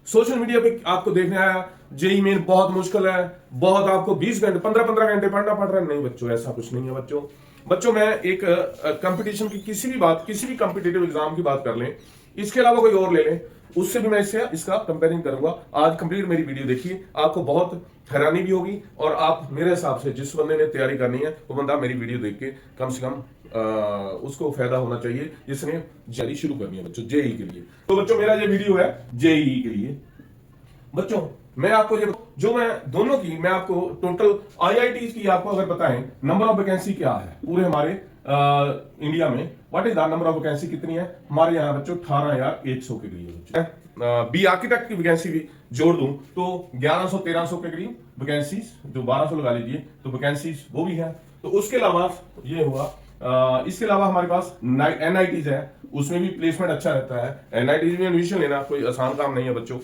Social media पे आपको देखने आया जेई मेन बहुत मुश्किल है, बहुत आपको 20 घंटे 15-15 घंटे पढ़ना पड़ रहा है। नहीं बच्चों, ऐसा कुछ नहीं है बच्चों। बच्चों मैं एक कंपटीशन की किसी भी कॉम्पिटिटिव एग्जाम की बात कर लें, इसके अलावा कोई और ले लें, उससे भी मैं इसका कंपेयरिंग करूंगा। आज कंप्लीट मेरी वीडियो देखिए, आपको बहुत हैरानी भी होगी और आप मेरे हिसाब से जिस बंदे ने तैयारी करनी है वो बंदा मेरी वीडियो देख के कम से कम उसको फायदा होना चाहिए जिसने तैयारी शुरू करनी है बच्चों जेई के लिए। तो बच्चों मेरा ये वीडियो है जेई के लिए। बच्चों मैं आपको जो मैं दोनों की मैं आपको टोटल आईआईटी की आपको अगर बताएं नंबर ऑफ वैकेंसी क्या है पूरे हमारे इंडिया में, what is the number of vacancy कितनी है हमारे यहाँ बच्चों 18,100 के करीब। बी आर्किटेक्ट की वैकेंसी भी जोड़ दूं तो 1100-1300 के करीब वैकेंसी, जो 1200 लगा लीजिए तो वैकेंसी वो भी है। तो उसके अलावा ये हुआ, इसके अलावा हमारे पास एनआईटीज है, उसमें भी प्लेसमेंट अच्छा रहता है। एनआईटीज में एडमिशन लेना कोई आसान काम नहीं है बच्चों।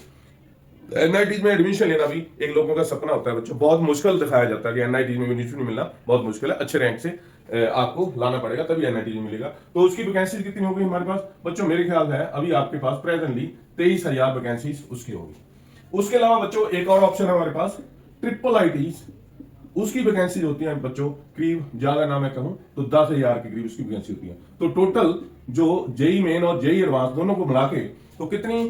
एनआईटीज में एडमिशन लेना भी एक लोगों का सपना होता है बच्चों, बहुत मुश्किल दिखाया जाता है कि एनआईटीज में एडमिशन मिलना बहुत मुश्किल है, अच्छे रैंक से आपको लाना पड़ेगा तभी एनआईटीज मिलेगा। तो उसकी वैकेंसी कितनी होगी हमारे पास बच्चों, मेरे ख्याल है अभी आपके पास प्रेजेंटली 23,000 वैकेंसी उसकी होगी। उसके अलावा बच्चों एक और ऑप्शन है हमारे पास ट्रिपल आईटीज, उसकी वैकेंसी होती है बच्चों करीब, ज्यादा ना मैं कहूं तो 10,000 के करीब उसकी वैकेंसी होती है। तो टोटल जो जेई मेन और जेई एडवांस दोनों को मिला के तो कितनी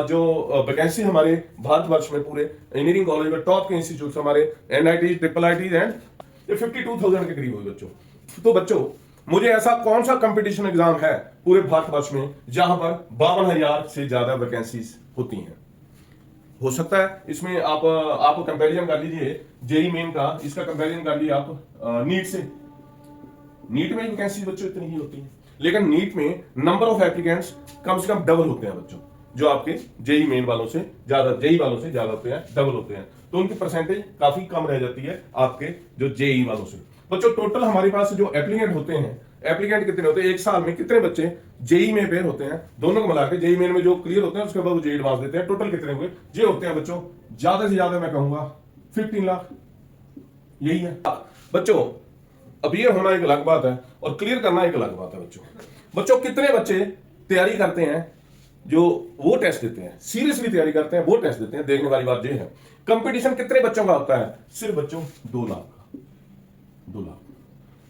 जो वैकेंसी हमारे भारतवर्ष में पूरे इंजीनियरिंग कॉलेज में टॉप के इंस्टीट्यूट हमारे एनआईटी ट्रिपल आईटीज एंड 52,000 के करीब होगी बच्चों। तो बच्चों मुझे ऐसा कौन सा कंपटीशन एग्जाम है पूरे भारतवर्ष में जहां पर 52,000 से ज्यादा वैकेंसीज होती हैं? हो सकता है इसमें आप कंपैरिजन कर लीजिए जेई मेन का, इसका कंपैरिजन कर लीजिए आप नीट से। नीट में वैकेंसी बच्चों इतनी ही होती है, लेकिन नीट में नंबर ऑफ एप्लीकेंट्स कम से कम डबल होते हैं बच्चों, जो आपके जेई मेन वालों से ज्यादा, जेई वालों से ज्यादा होते हैं, डबल होते हैं। तो उनकी परसेंटेज काफी कम रह जाती है आपके जो जेई वालों से। बच्चों टोटल हमारे पास जो एप्लीकेंट होते हैं, एप्लीकेंट कितने होते हैं एक साल में, कितने बच्चे जेई में पेयर होते हैं, दोनों को मिला के जेई मेन में जो क्लियर होते हैं उसके बाद वो जेई एडवांस देते हैं, टोटल कितने हुए जे होते हैं बच्चों, ज्यादा से ज्यादा मैं कहूंगा 15 लाख, यही है बच्चों। अब ये होना एक अलग बात है और क्लियर करना एक अलग बात है बच्चों। बच्चों कितने बच्चे तैयारी करते हैं जो वो टेस्ट देते हैं, सीरियसली तैयारी करते हैं वो टेस्ट देते हैं, देखने वाली बात ये है। कंपटीशन कितने बच्चों का होता है? सिर्फ बच्चों 2 लाख का, 2 लाख।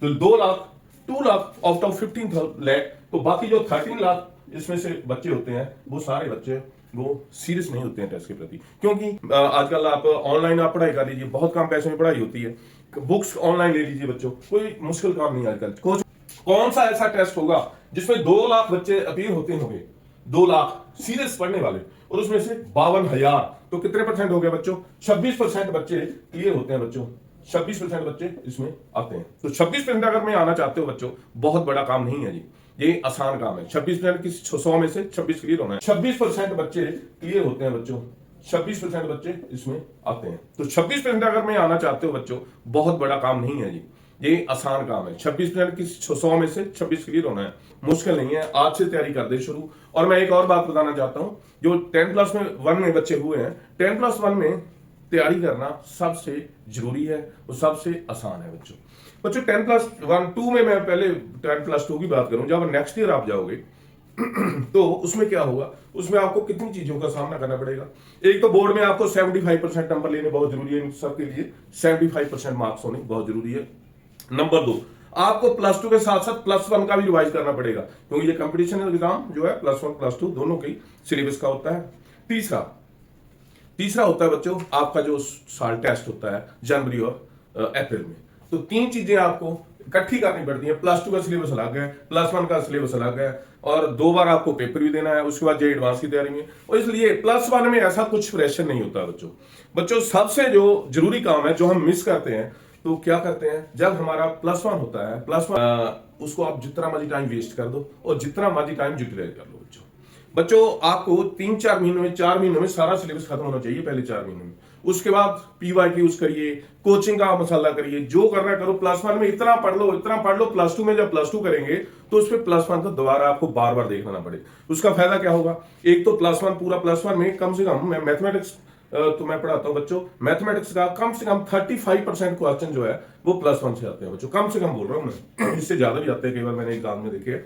तो 2 लाख 2 लाख आउट ऑफ 15 लाख, तो बाकी जो 13 लाख इसमें से बच्चे होते हैं वो सारे बच्चे वो सीरियस नहीं होते हैं टेस्ट के प्रति, क्योंकि आजकल आप ऑनलाइन आप पढ़ाई कर लीजिए, बहुत कम पैसे में पढ़ाई होती है, बुक्स ऑनलाइन ले लीजिए बच्चों, कोई मुश्किल काम नहीं आजकल। कौन सा ऐसा टेस्ट होगा जिसमें 2 लाख बच्चे अपीयर होते होंगे, 2 लाख सीरियस पढ़ने वाले, और उसमें से 52,000, तो कितने परसेंट हो गया बच्चों? 26% बच्चे क्लियर होते हैं बच्चों, 26% बच्चे इसमें आते हैं। तो 26% अगर मैं आना चाहते हो बच्चों, बहुत बड़ा काम नहीं है जी, ये आसान काम है। 26% की 100 में से 26 क्लियर होना है, 26% बच्चे क्लियर होते हैं बच्चों, 26% बच्चे इसमें आते हैं। तो 26% अगर मैं आना चाहते हो बच्चों, बहुत बड़ा काम नहीं है जी, ये आसान काम है। 26% की 100 में से 26 क्लियर होना है, मुश्किल नहीं है। आज से तैयारी कर दे शुरू। और मैं एक और बात बताना चाहता हूं, जो 10+1 में बच्चे हुए हैं, 10+1 में तैयारी करना सबसे जरूरी है और सबसे आसान है बच्चों। बच्चों 10+1 2 में मैं पहले 10+2 की बात करूं, जब नेक्स्ट ईयर आप जाओगे तो उसमें क्या होगा, उसमें आपको कितनी चीजों का सामना करना पड़ेगा। एक तो बोर्ड में आपको 75% नंबर लेने बहुत जरूरी है, इन सबके लिए 75% मार्क्स होने बहुत जरूरी है। नंबर 2, आपको +2 के साथ साथ +1 का भी रिवाइज करना पड़ेगा, क्योंकि ये कंपटीशन एग्जाम जो है +1 +2 दोनों के सिलेबस का होता है। तीसरा होता है बच्चों आपका जो साल टेस्ट होता है जनवरी और अप्रैल में। तो 3 चीजें आपको इकट्ठी करनी पड़ती है, +2 का सिलेबस अलग है, +1 का सिलेबस अलग है, और 2 बार आपको पेपर भी देना है, उसके बाद जे एडवांस की तैयारी में। और इसलिए +1 में ऐसा कुछ प्रेशर नहीं होता बच्चों। सबसे जो जरूरी काम है जो हम मिस करते हैं, तो क्या करते हैं, जब हमारा +1 होता है, +1 उसको आप जितना मर्जी टाइम वेस्ट कर दो और जितना मर्जी टाइम यूटिलाइज कर लो बच्चों आपको 3-4 महीनों में 4 महीनों में सारा सिलेबस खत्म होना चाहिए, पहले 4 महीनों में। उसके बाद PYQs करिए, कोचिंग का मसाला करिए, जो करना करो। +1 में इतना पढ़ लो, +2 में जब +2 करेंगे तो उस पर +1 को दोबारा आपको बार बार देखना ना पड़े। उसका फायदा क्या होगा, एक तो +1 पूरा +1 में कम से कम, मैं मैथमेटिक्स तो मैं पढ़ाता हूं बच्चों, मैथमेटिक्स का कम से कम 35% क्वेश्चन जो है वो +1 से आते हैं बच्चों, कम से कम बोल रहा हूं मैं, इससे ज्यादा भी आते हैं, कई बार मैंने एग्जाम में देखे।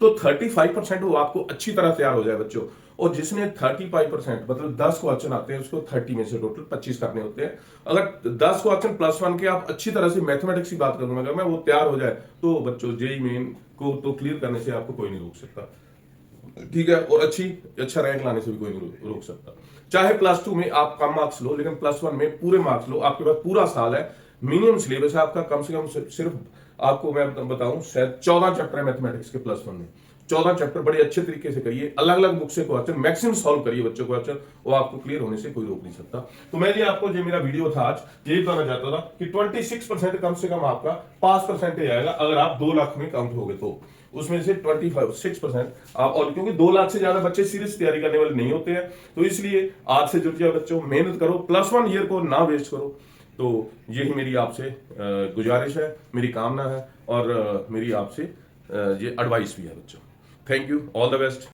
तो 35% वो आपको अच्छी तरह तैयार हो जाए बच्चों। और जिसने 35% मतलब 10 क्वेश्चन आते हैं उसको 30 में से टोटल 25 करने होते हैं। अगर 10 क्वेश्चन +1 के आप अच्छी तरह से मैथमेटिक्स की बात करूंगा, अगर मैं वो तैयार हो जाए तो बच्चों जेई मेन को तो क्लियर करने से आपको कोई नहीं रोक सकता, ठीक है। और अच्छा रैंक लाने से भी कोई नहीं रोक सकता। चाहे +2 में आप कम मार्क्स लो, लेकिन +1 में पूरे मार्क्स लो। आपके पास पूरा साल है, मिनिमम सिलेबस है आपका, कम से कम सिर्फ आपको मैं बताऊं शायद 14 चैप्टर है मैथमेटिक्स के +1 में। 14 चैप्टर बड़े अच्छे तरीके से करिए, अलग अलग बुक से क्वेश्चन मैक्सिमम सॉल्व करिए बच्चों को, अच्छा वो आपको क्लियर होने से कोई रोक नहीं सकता। तो मैं ये आपको जो मेरा वीडियो था आज यही बताना चाहता था कि 26% कम से कम आपका पास परसेंटेज आएगा अगर आप 2 लाख में काउंट हो गए तो। उसमें से 26% आप, और क्योंकि 2 लाख से ज्यादा बच्चे सीरियस तैयारी करने वाले नहीं होते हैं, तो इसलिए आज से जुट जाओ बच्चों, मेहनत करो, +1 ईयर को ना वेस्ट करो। तो यही मेरी आपसे गुजारिश है, मेरी कामना है, और मेरी आपसे ये एडवाइस भी है बच्चों। Thank you, all the best.